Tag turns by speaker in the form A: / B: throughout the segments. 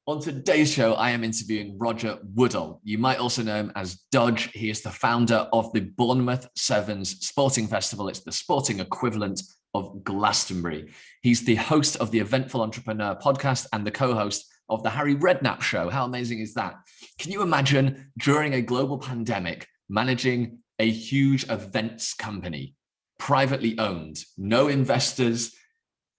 A: On today's show, I am interviewing Roger Woodall. You might also know him as Dodge. He is the founder of the Bournemouth Sevens Sporting Festival. It's the sporting equivalent of Glastonbury. He's the host of the Eventful Entrepreneur podcast and the co-host of the Harry Redknapp show. How amazing is that? Can you imagine during a global pandemic managing a huge events company, privately owned, no investors?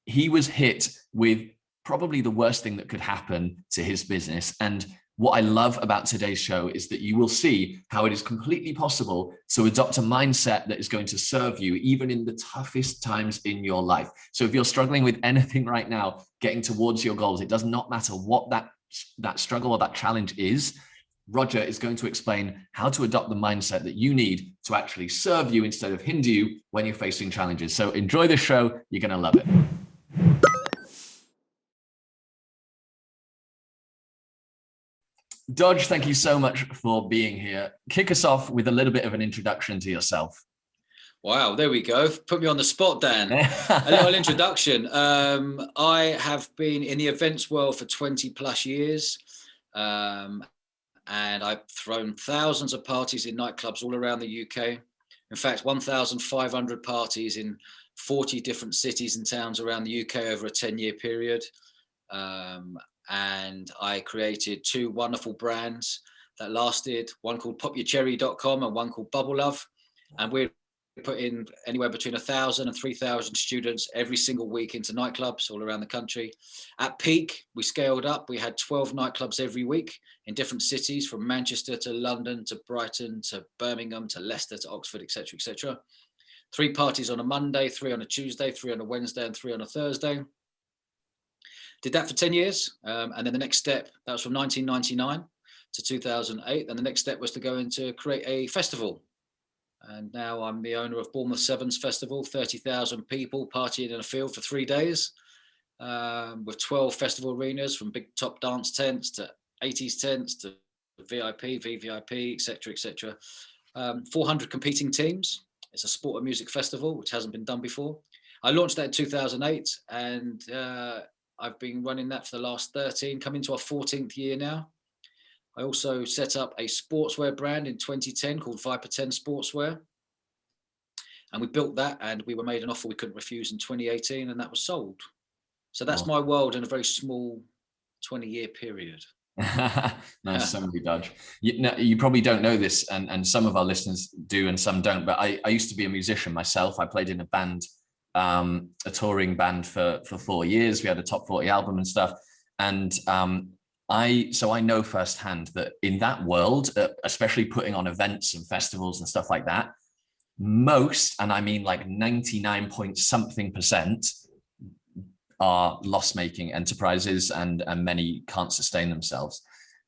A: He was hit with probably the worst thing that could happen to his business. And what I love about today's show is that you will see how it is completely possible to adopt a mindset that is going to serve you even in the toughest times in your life. So if you're struggling with anything right now, getting towards your goals, it does not matter what that struggle or that challenge is. Roger is going to explain how to adopt the mindset that you need to actually serve you instead of hinder you when you're facing challenges. So enjoy the show. You're going to love it. Dodge, thank you so much for being here. Kick us off with a little bit of an introduction to yourself.
B: Wow, there we go. Put me on the spot, Dan. A little introduction. I have been in the events world for 20 plus years. And I've thrown thousands of parties in nightclubs all around the UK. In fact, 1,500 parties in 40 different cities and towns around the UK over a 10-year period. And I created two wonderful brands that lasted, one called popyourcherry.com and one called Bubble Love. And we're putting anywhere between 1,000 and 3,000 students every single week into nightclubs all around the country. At peak, we scaled up. We had 12 nightclubs every week in different cities, from Manchester to London to Brighton to Birmingham to Leicester to Oxford, etc., etc. 3 parties on a Monday, 3 on a Tuesday, 3 on a Wednesday, and 3 on a Thursday. Did that for 10 years. And then the next step, that was from 1999 to 2008. And the next step was to go into create a festival. And now I'm the owner of Bournemouth Sevens Festival, 30,000 people partying in a field for 3 days, with 12 festival arenas, from big top dance tents to 80s tents to VIP, VVIP, etc., etc. 400 competing teams. It's a sport and music festival, which hasn't been done before. I launched that in 2008, and I've been running that for the last 13, coming to our 14th year now. I also set up a sportswear brand in 2010 called Viper 10 Sportswear. And we built that, and we were made an offer we couldn't refuse in 2018, and that was sold. So that's my world in a very small 20-year period.
A: Nice summary, Dodge. You probably don't know this, and some of our listeners do and some don't, but I used to be a musician myself. I played in a band, a touring band for 4 years. We had a top 40 album and stuff. And I know firsthand that in that world, especially putting on events and festivals and stuff like that, most, and I mean like 99 point something percent, are loss-making enterprises, and many can't sustain themselves.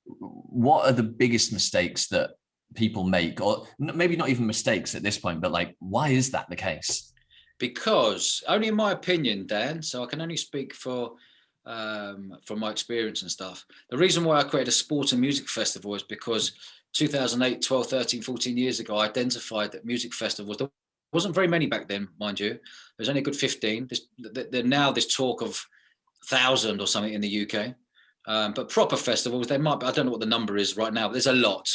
A: What are the biggest mistakes that people make, or maybe not even mistakes at this point, but like, why is that the case?
B: Because, only in my opinion, Dan, so I can only speak from my experience and stuff. The reason why I created a sport and music festival is because 2008, 12, 13, 14 years ago, I identified that music festivals, there wasn't very many back then, mind you. There's only a good 15. There's now this talk of 1,000 or something in the UK. But proper festivals, they might be, I don't know what the number is right now, but there's a lot.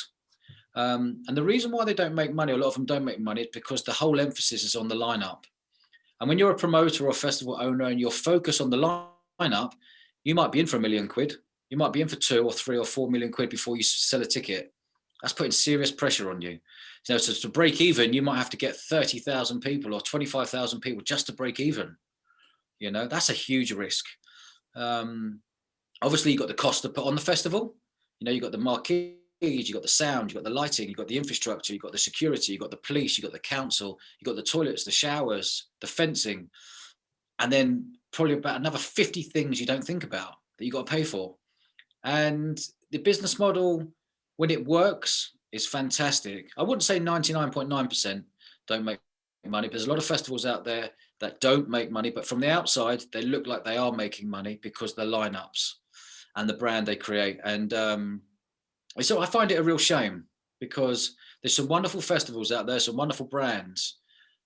B: And the reason why they don't make money, a lot of them don't make money, is because the whole emphasis is on the lineup. And when you're a promoter or a festival owner and you're focused on the lineup, you might be in for £1 million. You might be in for 2 or 3 or 4 million quid before you sell a ticket. That's putting serious pressure on you. So to break even, you might have to get 30,000 people or 25,000 people just to break even. You know, that's a huge risk. Obviously, you've got the cost to put on the festival. You know, you've got the marquees, you've got the sound, you've got the lighting, you've got the infrastructure, you've got the security, you've got the police, you've got the council, you've got the toilets, the showers, the fencing, and then probably about another 50 things you don't think about that you've got to pay for. And the business model, when it works, is fantastic. I wouldn't say 99.9% don't make money, but there's a lot of festivals out there that don't make money, but from the outside, they look like they are making money because the lineups and the brand they create. And so I find it a real shame, because there's some wonderful festivals out there, some wonderful brands.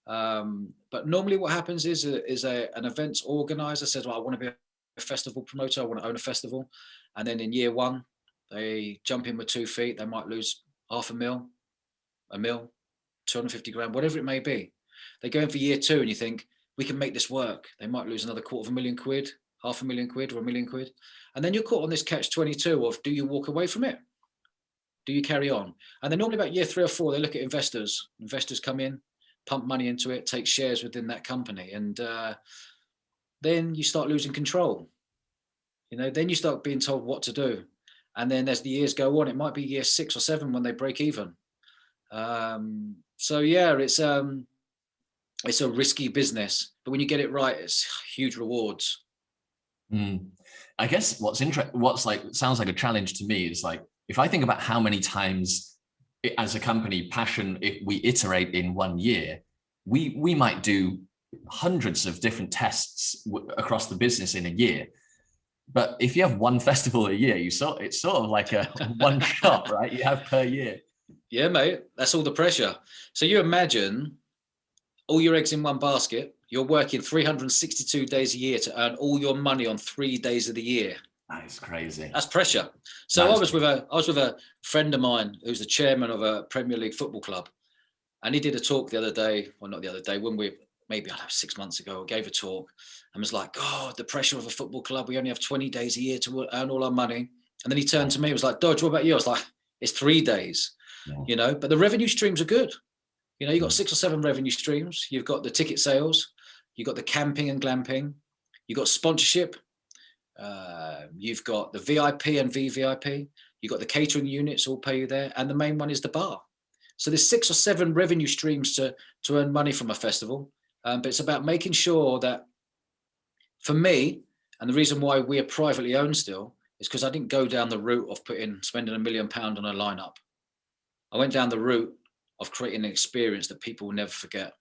B: But normally what happens is an events organizer says, well, I want to be a festival promoter. I want to own a festival. And then in year one, they jump in with 2 feet. They might lose $500,000, a mil, 250 grand, whatever it may be. They go in for year two and you think, we can make this work. They might lose another £250,000, £500,000 or £1 million. And then you're caught on this catch-22 of, do you walk away from it? Do you carry on? And then normally about year 3 or 4, they look at investors. Investors come in, pump money into it, take shares within that company. And then you start losing control. Then you start being told what to do. And then as the years go on, it might be year 6 or 7 when they break even. So yeah, it's a risky business, but when you get it right, it's huge rewards.
A: I guess sounds like a challenge to me is like, if I think about how many times as a company, Passion, if we iterate in 1 year, we might do hundreds of different tests across the business in a year. But if you have one festival a year, it's sort of like a one shot, right? You have per year.
B: Yeah, mate, that's all the pressure. So you imagine all your eggs in one basket. You're working 362 days a year to earn all your money on 3 days of the year.
A: That is crazy.
B: That's pressure. So I was with a friend of mine who's the chairman of a Premier League football club, and he did a talk the other day. Well, not the other day, when maybe 6 months ago, gave a talk and was like, God, the pressure of a football club. We only have 20 days a year to earn all our money. And then he turned to me and was like, Dodge, what about you? I was like, it's 3 days, but the revenue streams are good. You've got 6 or 7 revenue streams. You've got the ticket sales. You've got the camping and glamping. You've got sponsorship. You've got the VIP and VVIP. You've got the catering units all pay you there. And the main one is the bar. So there's 6 or 7 revenue streams to earn money from a festival. But it's about making sure that, for me, and the reason why we are privately owned still, is because I didn't go down the route of spending £1 million on a lineup. I went down the route of creating an experience that people will never forget.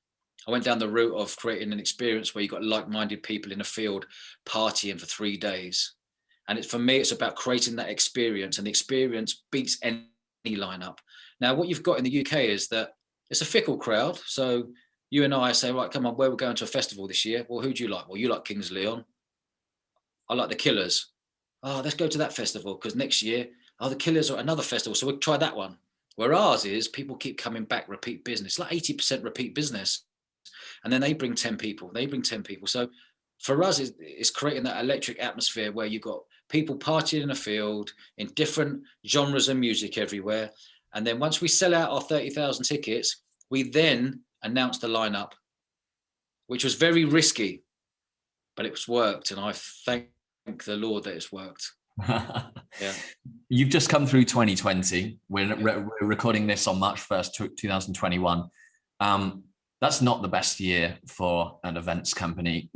B: I went down the route of creating an experience where you've got like-minded people in a field partying for 3 days. And for me, it's about creating that experience, and the experience beats any lineup. Now, what you've got in the UK is that it's a fickle crowd. So you and I say, right, come on, where we're going to a festival this year? Well, who do you like? Well, you like Kings of Leon. I like the Killers. Oh, let's go to that festival because next year, the Killers are another festival. So we'll try that one. Where ours is, people keep coming back, repeat business, like 80% repeat business. And then they bring 10 people, So for us, it's creating that electric atmosphere where you've got people partying in a field in different genres of music everywhere. And then once we sell out our 30,000 tickets, we then announce the lineup, which was very risky, but it's worked. And I thank the Lord that it's worked. Yeah.
A: You've just come through 2020. We're recording this on March 1st, 2021. That's not the best year for an events company.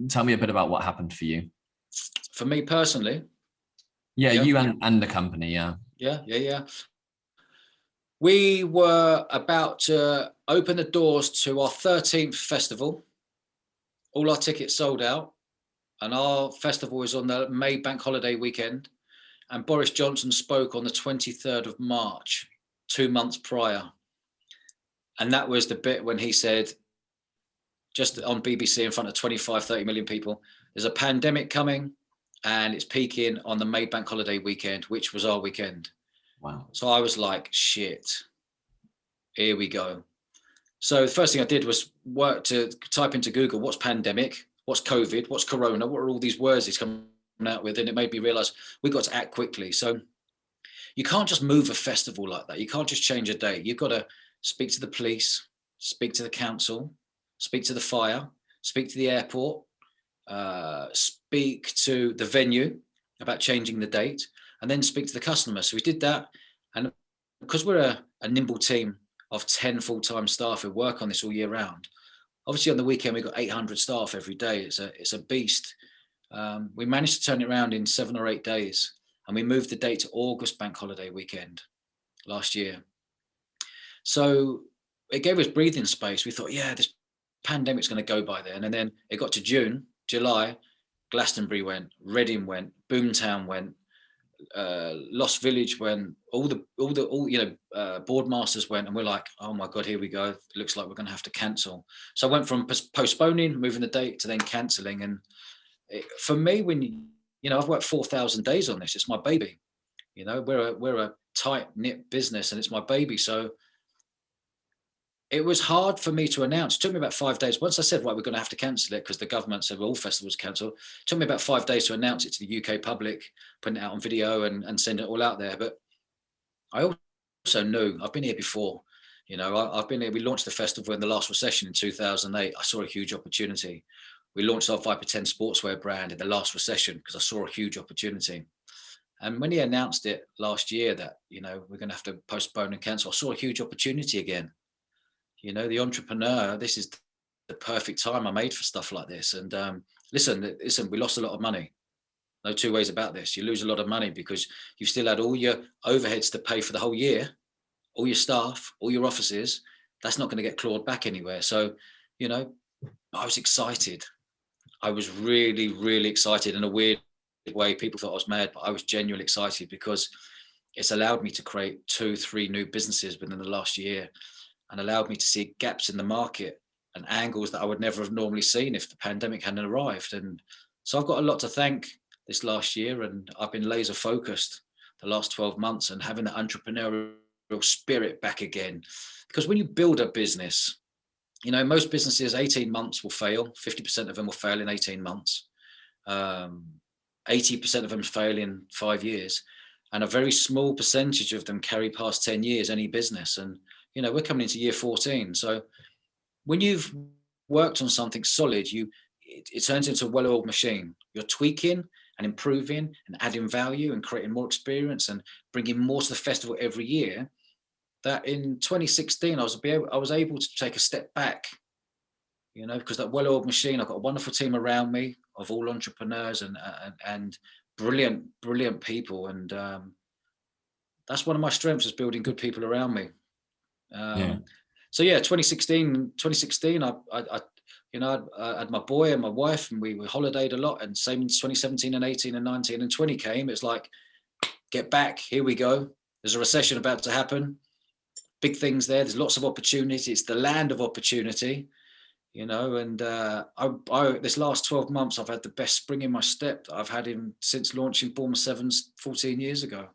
A: Tell me a bit about what happened for you.
B: For me personally?
A: Yeah, you and the company, yeah.
B: Yeah. We were about to open the doors to our 13th festival. All our tickets sold out. And our festival is on the May bank holiday weekend. And Boris Johnson spoke on the 23rd of March, 2 months prior. And that was the bit when he said, just on BBC in front of 25, 30 million people, there's a pandemic coming and it's peaking on the May bank holiday weekend, which was our weekend.
A: Wow.
B: So I was like, shit, here we go. So the first thing I did was work to type into Google, what's pandemic? What's COVID? What's Corona? What are all these words he's coming out with? And it made me realize we got to act quickly. So you can't just move a festival like that. You can't just change a date. You've got to speak to the police, speak to the council, speak to the fire, speak to the airport, speak to the venue about changing the date, and then speak to the customer. So we did that. And because we're a nimble team of 10 full-time staff who work on this all year round, obviously on the weekend, we've got 800 staff every day. It's a beast. We managed to turn it around in 7 or 8 days. And we moved the date to August bank holiday weekend last year. So it gave us breathing space. We thought, yeah, this pandemic's going to go by then. And then it got to June, July, Glastonbury went, Reading went, Boomtown went, Lost Village went, all Boardmasters went, and we're like, oh my God, here we go. It looks like we're going to have to cancel. So I went from postponing, moving the date, to then cancelling, and For me, when I've worked 4,000 days on this. It's my baby. We're a tight knit business, and it's my baby. So it was hard for me to announce. It took me about 5 days. Once I said, right, we're going to have to cancel it because the government said, well, all festivals cancel. It took me about 5 days to announce it to the UK public, putting it out on video and send it all out there. But I also knew I've been here before. I've been here. We launched the festival in the last recession in 2008. I saw a huge opportunity. We launched our Viper 10 sportswear brand in the last recession because I saw a huge opportunity. And when he announced it last year that, we're going to have to postpone and cancel, I saw a huge opportunity again. The entrepreneur, this is the perfect time I made for stuff like this. And listen, we lost a lot of money. No two ways about this. You lose a lot of money because you've still had all your overheads to pay for the whole year, all your staff, all your offices. That's not going to get clawed back anywhere. So, I was excited. I was really, really excited in a weird way. People thought I was mad, but I was genuinely excited because it's allowed me to create 2-3 new businesses within the last year and allowed me to see gaps in the market and angles that I would never have normally seen if the pandemic hadn't arrived. And so I've got a lot to thank this last year, and I've been laser focused the last 12 months and having that entrepreneurial spirit back again. Because when you build a business, most businesses, 18 months will fail. 50% of them will fail in 18 months. 80% of them fail in 5 years. And a very small percentage of them carry past 10 years, any business. And, we're coming into year 14. So when you've worked on something solid, it turns into a well-oiled machine. You're tweaking and improving and adding value and creating more experience and bringing more to the festival every year. That in 2016, I was able to take a step back, because that well-oiled machine, I've got a wonderful team around me of all entrepreneurs and brilliant, brilliant people. And that's one of my strengths, is building good people around me. So yeah, 2016, I had my boy and my wife, and we holidayed a lot. And same in 2017 and 18 and 19 and 20 came. It's like, get back, here we go. There's a recession about to happen. Big things there. There's lots of opportunity. It's the land of opportunity, and this last 12 months, I've had the best spring in my step that I've had since launching Bournemouth Sevens 14 years ago.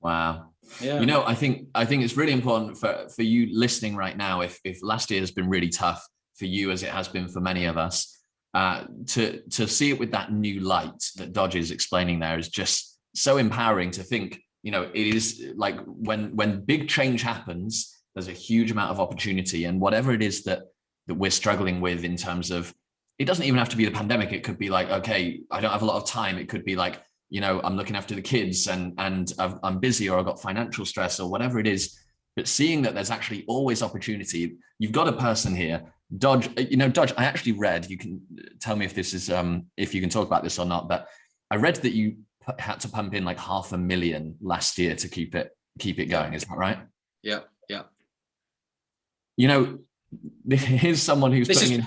A: Wow.
B: Yeah.
A: I think it's really important for you listening right now, if last year has been really tough for you, as it has been for many of us, to see it with that new light that Dodge is explaining there is just so empowering. To think, it is like when big change happens, there's a huge amount of opportunity. And whatever it is that we're struggling with in terms of, it doesn't even have to be the pandemic. It could be like, okay, I don't have a lot of time. It could be like, I'm looking after the kids and I'm busy, or I've got financial stress, or whatever it is. But seeing that there's actually always opportunity. You've got a person here, Dodge. Dodge, I actually read, you can tell me if this is, if you can talk about this or not, but I read that you had to pump in like 500,000 last year to keep it going. Is that right?
B: Yeah.
A: Here's someone who's putting in.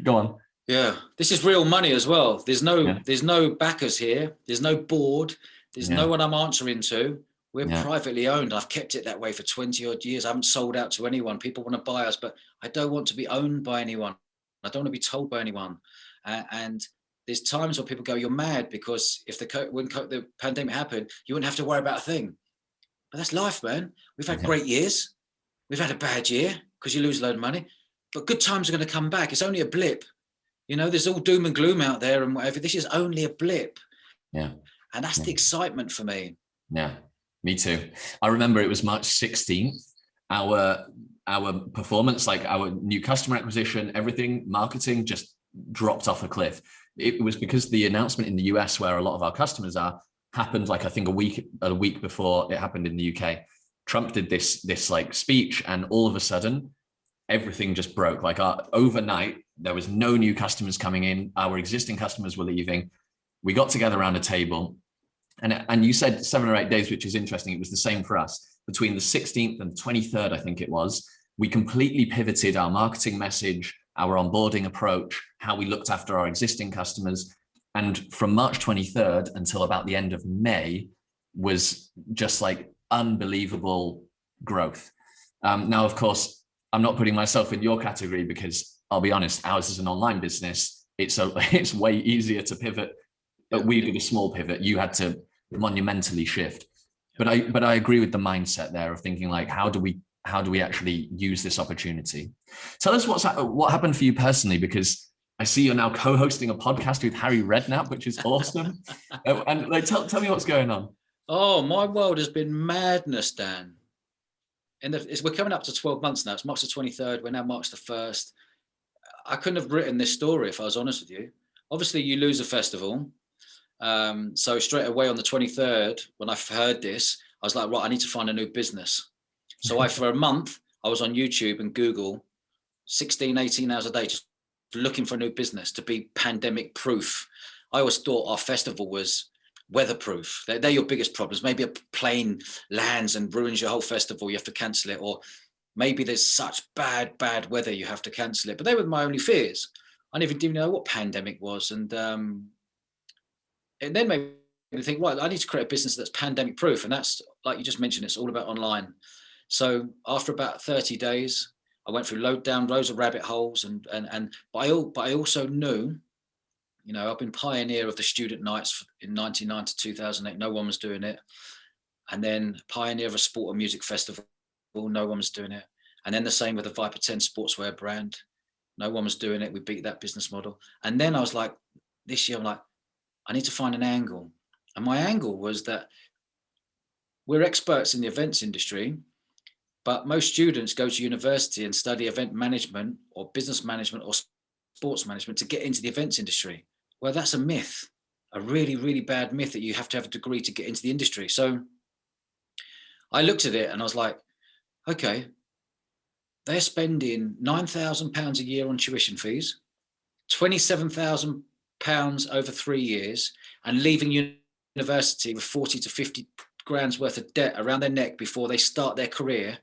A: Go on.
B: Yeah, this is real money as well. There's no backers here. There's no board. There's no one I'm answering to. We're privately owned. I've kept it that way for 20 odd years. I haven't sold out to anyone. People want to buy us, but I don't want to be owned by anyone. I don't want to be told by anyone. And there's times where people go, "You're mad," because when the pandemic happened, you wouldn't have to worry about a thing. But that's life, man. We've had great years. We've had a bad year because you lose a load of money. But good times are going to come back. It's only a blip. There's all doom and gloom out there and whatever. This is only a blip.
A: Yeah.
B: And that's the excitement for me.
A: Yeah, me too. I remember it was March 16th. Our performance, like our new customer acquisition, everything, marketing just dropped off a cliff. It was because the announcement in the US, where a lot of our customers are, happened like, I think a week before it happened in the UK. Trump did this like speech, and all of a sudden everything just broke. Like overnight, there was no new customers coming in. Our existing customers were leaving. We got together around a table, and you said 7 or 8 days, which is interesting. It was the same for us. Between the 16th and the 23rd, I think it was, we completely pivoted our marketing message, our onboarding approach, how we looked after our existing customers. And from March 23rd until about the end of May was just like unbelievable growth. Now, of course, I'm not putting myself in your category, because I'll be honest, ours is an online business. it's way easier to pivot. But
B: Yeah.
A: we did a small pivot. You had to monumentally shift. But I agree with the mindset there of thinking like, how do we actually use this opportunity? Tell us what happened for you personally, because I see you're now co-hosting a podcast with Harry Redknapp, which is awesome. And like, tell me what's going on.
B: Oh, my world has been madness, Dan. And we're coming up to 12 months now. It's March the 23rd. We're now March the 1st. I couldn't have written this story if I was honest with you. Obviously, you lose a festival. So straight away on the 23rd, when I heard this, I was like, right, I need to find a new business. So for a month, I was on YouTube and Google 16, 18 hours a day, just looking for a new business to be pandemic proof. I always thought our festival was weatherproof. They're your biggest problems. Maybe a plane lands and ruins your whole festival. You have to cancel it. Or maybe there's such bad weather you have to cancel it. But they were my only fears. I didn't even know what pandemic was. And then made me think, well, I need to create a business that's pandemic proof. And that's, like you just mentioned, it's all about online. So after about 30 days, I went through rows of rabbit holes, but I also knew, you know, I've been pioneer of the student nights in 99 to 2008. No one was doing it. And then pioneer of a sport and music festival. No one was doing it. And then the same with the Viper 10 sportswear brand. No one was doing it. We beat that business model. And then I was like, this year, I'm like, I need to find an angle. And my angle was that we're experts in the events industry, but most students go to university and study event management or business management or sports management to get into the events industry. Well, that's a myth, a really, really bad myth that you have to have a degree to get into the industry. So I looked at it and I was like, okay, they're spending £9,000 a year on tuition fees, £27,000 over 3 years, and leaving university with 40 to 50 grand's worth of debt around their neck before they start their career.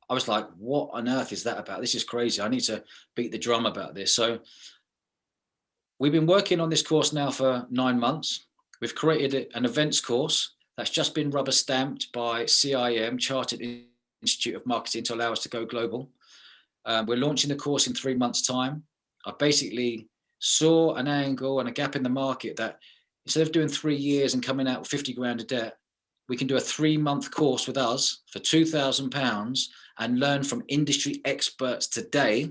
B: I was like, what on earth is that about? This is crazy. I need to beat the drum about this. So we've been working on this course now for 9 months. We've created an events course that's just been rubber stamped by CIM, Chartered Institute of Marketing, to allow us to go global. We're launching the course in 3 months' time. I basically saw an angle and a gap in the market that instead of doing 3 years and coming out with 50 grand of debt, we can do a 3-month course with us for £2,000 and learn from industry experts today,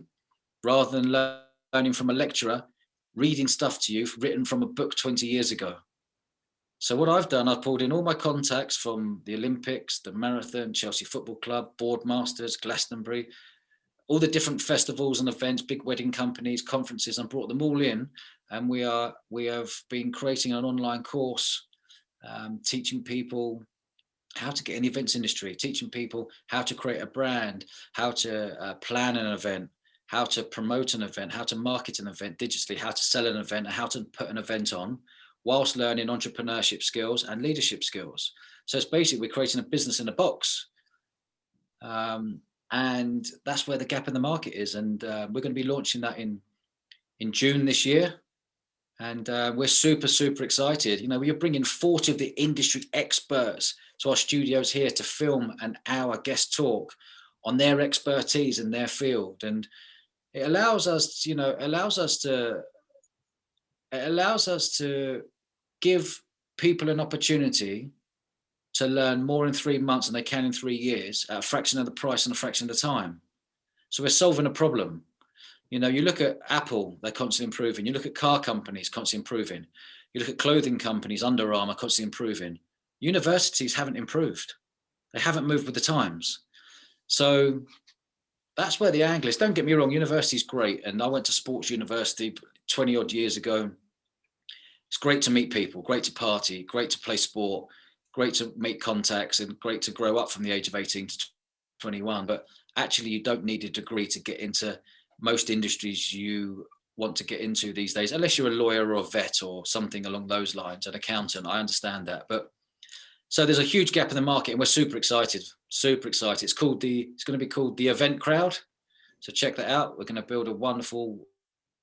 B: rather than learning from a lecturer, reading stuff to you written from a book 20 years ago. So what I've done, I've pulled in all my contacts from the Olympics, the Marathon, Chelsea Football Club, Boardmasters, Glastonbury, all the different festivals and events, big wedding companies, conferences, and brought them all in. And we have been creating an online course, teaching people how to get in the events industry, teaching people how to create a brand, how to plan an event, how to promote an event, how to market an event digitally, how to sell an event, and how to put an event on, whilst learning entrepreneurship skills and leadership skills. So it's basically we're creating a business in a box. And that's where the gap in the market is. And we're going to be launching that in June this year. And we're super, super excited. You know, you're bringing 40 of the industry experts to our studios here to film an hour guest talk on their expertise in their field. And it allows us, you know, it allows us to give people an opportunity to learn more in 3 months than they can in 3 years at a fraction of the price and a fraction of the time. So we're solving a problem. You know, you look at Apple, they're constantly improving. You look at car companies, constantly improving. You look at clothing companies, Under Armour, constantly improving. Universities haven't improved. They haven't moved with the times. So that's where the angle is. Don't get me wrong, university's great. And I went to sports university 20 odd years ago. It's great to meet people, great to party, great to play sport, great to make contacts, and great to grow up from the age of 18 to 21. But actually, you don't need a degree to get into most industries you want to get into these days, unless you're a lawyer or a vet or something along those lines, an accountant. I understand that. But so there's a huge gap in the market, and we're super excited, super excited. It's going to be called the Event Crowd. So check that out. We're going to build a wonderful,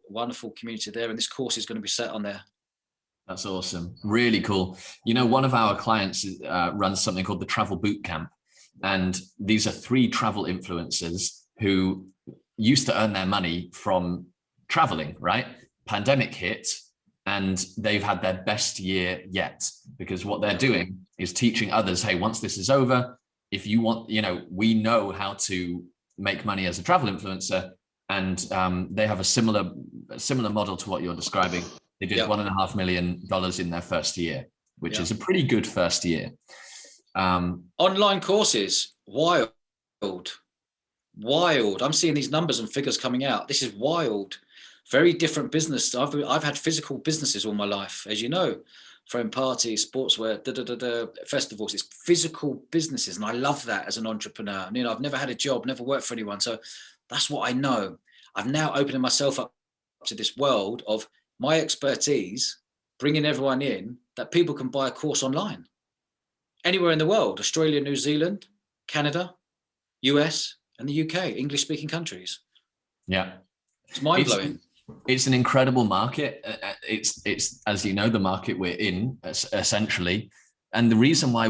B: wonderful community there. And this course is going to be set on there.
A: That's awesome. Really cool. You know, one of our clients runs something called the Travel Boot Camp. And these are 3 travel influencers who used to earn their money from traveling, right? pandemic hit, and they've had their best year yet, because what they're doing is teaching others, hey, once this is over, if you want, we know how to make money as a travel influencer. And they have a similar model to what you're describing. They did $1.5 million in their first year, which is a pretty good first year.
B: Online courses, wild. I'm seeing these numbers and figures coming out. This is wild. Very different business. I've had physical businesses all my life, as you know, throwing parties, sportswear, festivals. It's physical businesses, and I love that as an entrepreneur. And, I've never had a job, never worked for anyone, so that's what I know. I'm now opening myself up to this world of my expertise, bringing everyone in, that people can buy a course online anywhere in the world: Australia, New Zealand, Canada, US, and the UK, English speaking countries.
A: Yeah.
B: It's mind blowing.
A: It's an incredible market. It's as you know, the market we're in, essentially. And the reason why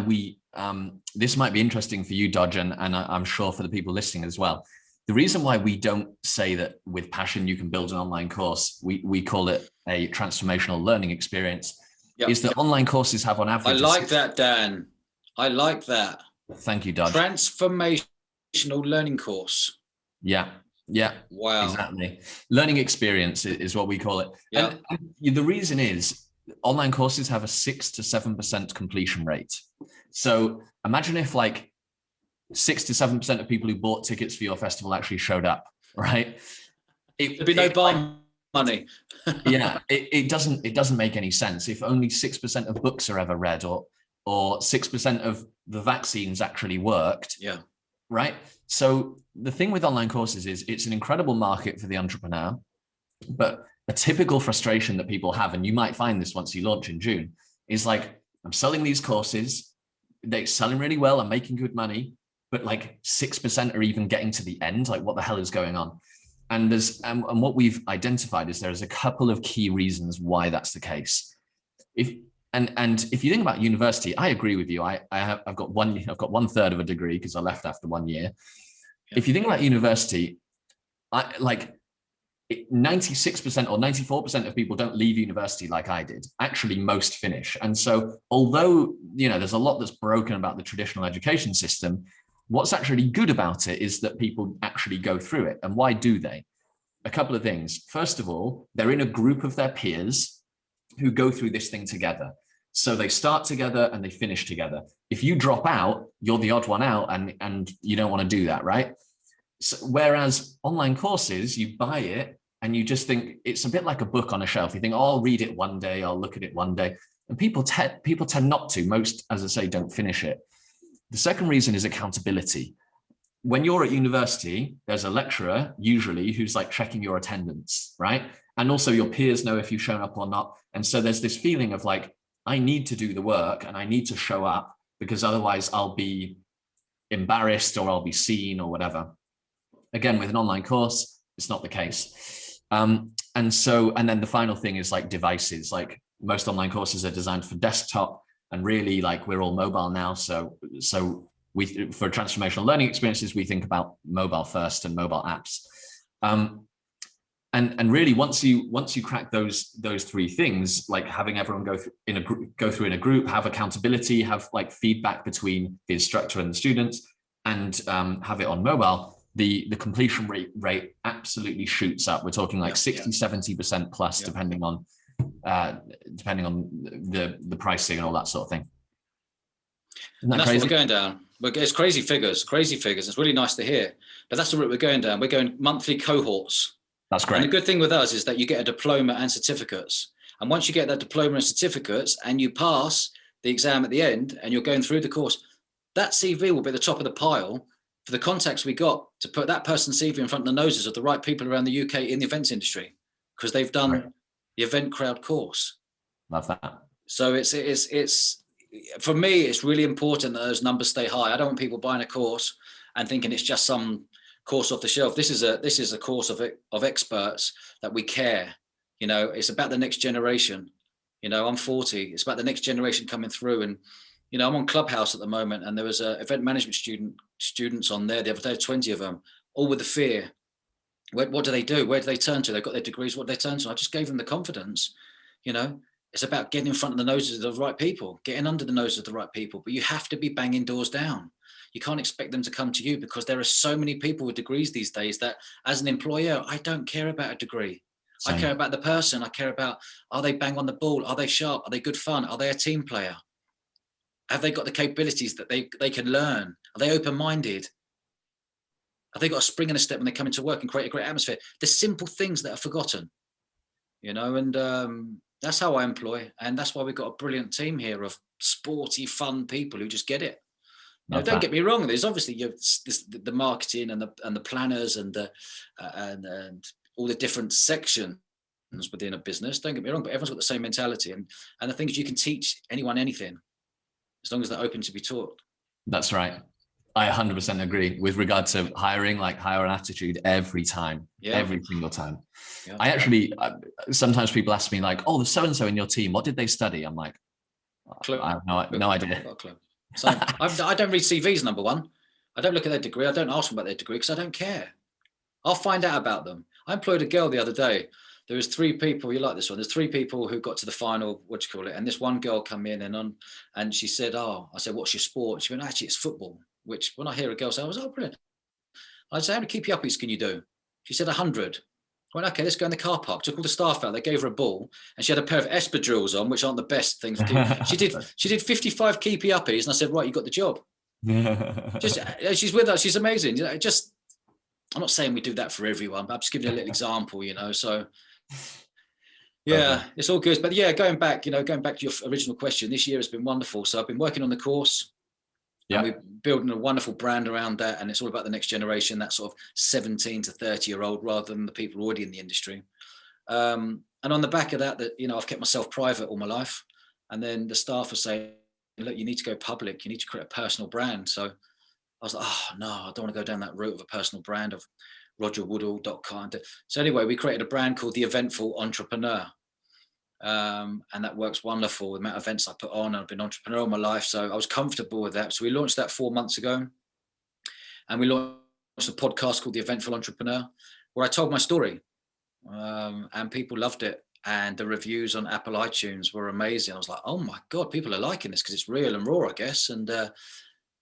A: this might be interesting for you, Dodge, and I'm sure for the people listening as well. The reason why we don't say that with Passion you can build an online course, we call it a transformational learning experience, is that online courses have on average.
B: I like that, Dan. I like that.
A: Thank you, Dodge.
B: Transformational learning course.
A: Yeah. Wow. Exactly. Learning experience is what we call it. Yeah. And the reason is online courses have a 6 to 7% completion rate. So imagine if 6 to 7% of people who bought tickets for your festival actually showed up, right?
B: There'd be no bar money.
A: Yeah, it doesn't make any sense. If only 6% of books are ever read, or 6% of the vaccines actually worked.
B: Yeah.
A: Right. So the thing with online courses is it's an incredible market for the entrepreneur, but a typical frustration that people have, and you might find this once you launch in June, is I'm selling these courses, they're selling really well, I'm making good money, but 6% are even getting to the end. What the hell is going on? And and what we've identified is there's a couple of key reasons why that's the case. And if you think about university, I agree with you. I've got 1/3 of a degree because I left after 1 year. Yeah. If you think about university, 96% or 94% of people don't leave university like I did. Actually, most finish. And so although, there's a lot that's broken about the traditional education system, what's actually good about it is that people actually go through it. And why do they? A couple of things. First of all, they're in a group of their peers who go through this thing together. So they start together and they finish together. If you drop out, you're the odd one out, and you don't want to do that, right? So, whereas online courses, you buy it and you just think it's a bit like a book on a shelf. You think, oh, I'll read it one day, I'll look at it one day. And people tend not to. Most, as I say, don't finish it. The second reason is accountability. When you're at university, there's a lecturer usually who's checking your attendance, right? And also your peers know if you've shown up or not. And so there's this feeling of I need to do the work and I need to show up, because otherwise I'll be embarrassed or I'll be seen or whatever. Again, with an online course, it's not the case. And then the final thing is devices. Most online courses are designed for desktop, and really we're all mobile now. So we, for transformational learning experiences, we think about mobile first and mobile apps. And really, once you crack those three things, having everyone go through in a group, have accountability, have feedback between the instructor and the students, and have it on mobile, the completion rate absolutely shoots up. We're talking 60, 70% plus, depending on the pricing and all that sort of thing.
B: And that's what we're going down. It's crazy figures. It's really nice to hear, but that's the route we're going down. We're going monthly cohorts.
A: That's great.
B: And the good thing with us is that you get a diploma and certificates. And once you get that diploma and certificates and you pass the exam at the end and you're going through the course, that CV will be at the top of the pile for the contacts we got to put that person's CV in front of the noses of the right people around the UK in the events industry, because they've done the Event Crowd course.
A: Love that.
B: So it's for me, it's really important that those numbers stay high. I don't want people buying a course and thinking it's just some course off the shelf. This is a course of experts that we care. It's about the next generation. I'm 40. It's about the next generation coming through. And I'm on Clubhouse at the moment, and there was a event management students on there the other day, 20 of them, all with the fear what do they do? Where do they turn to? They've got their degrees. What do they turn to? I just gave them the confidence. It's about getting in front of the noses of the right people, getting under the noses of the right people. But you have to be banging doors down. You can't expect them to come to you, because there are so many people with degrees these days that, as an employer, I don't care about a degree. Same. I care about the person. I care about, are they bang on the ball? Are they sharp? Are they good fun? Are they a team player? Have they got the capabilities that they can learn? Are they open-minded? Have they got a spring and a step when they come into work and create a great atmosphere? The simple things that are forgotten, and that's how I employ. And that's why we've got a brilliant team here of sporty, fun people who just get it. Don't get me wrong. There's obviously the marketing and the planners and all the different sections within a business. Don't get me wrong, but everyone's got the same mentality. And the thing is, you can teach anyone anything as long as they're open to be taught.
A: That's right. I 100% agree with regard to hiring, like hire an attitude every time, every single time. Yeah. I actually, sometimes people ask me like, oh, there's so-and-so in your team. What did they study? I'm like, I have no idea.
B: So I don't read CVs, number one. I don't look at their degree. I don't ask them about their degree because I don't care. I'll find out about them. I employed a girl the other day. There was 3 people, you like this one, there's 3 people who got to the final, and this one girl come in and she said, I said, what's your sport? She went, actually, it's football, which when I hear a girl say, I was, brilliant. I said, how many keepy-uppies can you do? She said, 100. I went, okay, let's go in the car park. Took all the staff out. They gave her a ball, and she had a pair of espadrilles on, which aren't the best things to do. She did 55 keepy uppies, and I said, right, you got the job. She's with us. She's amazing. I'm not saying we do that for everyone, but I'm just giving you a little example. So yeah, it's all good. But yeah, going back to your original question, this year has been wonderful. So I've been working on the course. Yeah. And we're building a wonderful brand around that. And it's all about the next generation, that sort of 17 to 30-year-old, rather than the people already in the industry. And on the back of that, I've kept myself private all my life. And then the staff are saying, look, you need to go public. You need to create a personal brand. So I was like, oh, no, I don't want to go down that route of a personal brand of rogerwoodall.com. So anyway, we created a brand called The Eventful Entrepreneur. And that works wonderful. The amount of events I put on, I've been entrepreneurial all my life, so I was comfortable with that. So we launched that 4 months ago, and we launched a podcast called The Eventful Entrepreneur, where I told my story, and people loved it. And the reviews on Apple iTunes were amazing. I was like, oh my God, people are liking this because it's real and raw, I guess. And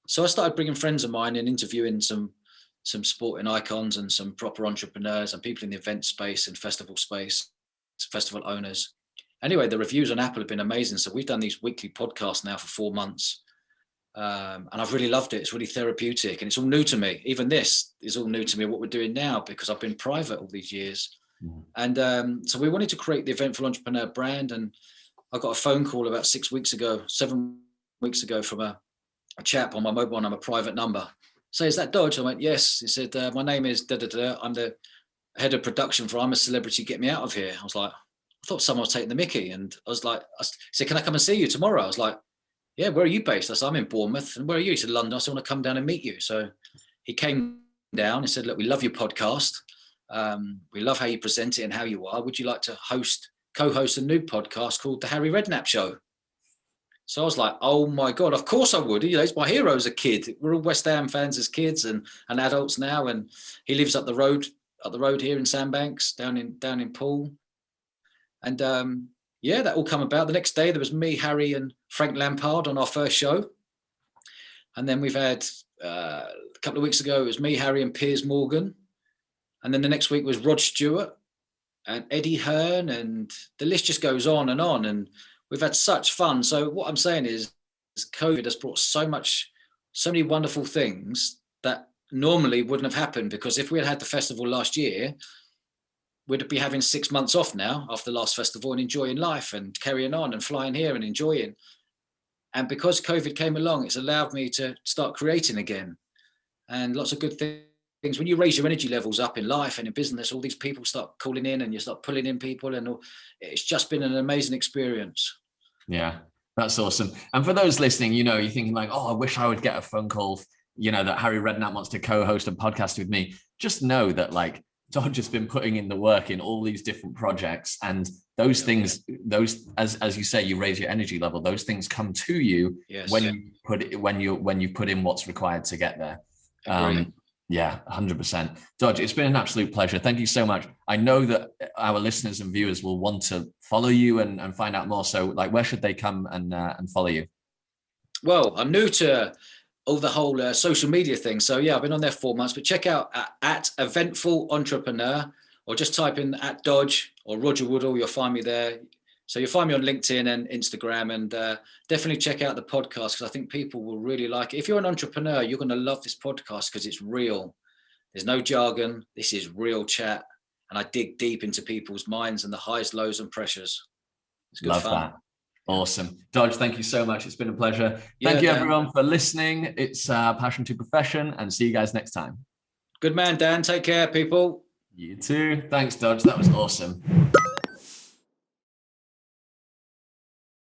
B: so I started bringing friends of mine and interviewing some sporting icons and some proper entrepreneurs and people in the event space and festival space, festival owners. Anyway, the reviews on Apple have been amazing. So we've done these weekly podcasts now for 4 months. And I've really loved it. It's really therapeutic, and it's all new to me. Even this is all new to me, what we're doing now, because I've been private all these years. And so we wanted to create the Eventful Entrepreneur brand. And I got a phone call about 7 weeks ago from a chap on my mobile number, private number. So is that Dodge? I went, yes. He said, my name is da-da-da. I'm the head of production for I'm a Celebrity, Get Me Out of Here. I was like, I thought someone was taking the mickey. And I was like, he said, can I come and see you tomorrow? I was like, yeah, where are you based? I said, I'm in Bournemouth. And where are you? He said, London. I said, I want to come down and meet you. So he came down and said, look, we love your podcast. We love how you present it and how you are. Would you like to co-host a new podcast called The Harry Redknapp Show? So I was like, oh my God, of course I would. He's my hero as a kid. We're all West Ham fans as kids and adults now. And he lives up the road here in Sandbanks, down in Poole. And that all come about. The next day there was me, Harry, and Frank Lampard on our first show. And then we've had a couple of weeks ago, it was me, Harry, and Piers Morgan. And then the next week was Rod Stewart and Eddie Hearn, and the list just goes on. And we've had such fun. So what I'm saying is COVID has brought so many wonderful things that normally wouldn't have happened, because if we had the festival last year, we'd be having 6 months off now after the last festival and enjoying life and carrying on and flying here and enjoying. And because COVID came along, it's allowed me to start creating again, and lots of good things. When you raise your energy levels up in life and in business, all these people start calling in and you start pulling in people, and it's just been an amazing experience.
A: Yeah, that's awesome. And for those listening, you're thinking like, oh, I wish I would get a phone call, that Harry Redknapp wants to co-host a podcast with me. Just know that like Dodge has been putting in the work in all these different projects, and those things, as you say, you raise your energy level. Those things come to you when you put in what's required to get there. Yeah, 100%. Dodge, it's been an absolute pleasure. Thank you so much. I know that our listeners and viewers will want to follow you and find out more. So, like, where should they come and follow you?
B: Well, I'm new to all the whole social media thing. So yeah, I've been on there 4 months, but check out at Eventful Entrepreneur, or just type in at Dodge or Roger Woodall. You'll find me there. So you'll find me on LinkedIn and Instagram, and definitely check out the podcast, because I think people will really like it. If you're an entrepreneur, you're going to love this podcast because it's real. There's no jargon. This is real chat. And I dig deep into people's minds and the highs, lows, and pressures. It's good fun.
A: That. Awesome. Dodge, thank you so much. It's been a pleasure. Thank you, everyone, for listening. It's Passion to Profession, and see you guys next time.
B: Good man, Dan. Take care, people.
A: You too. Thanks, Dodge. That was awesome.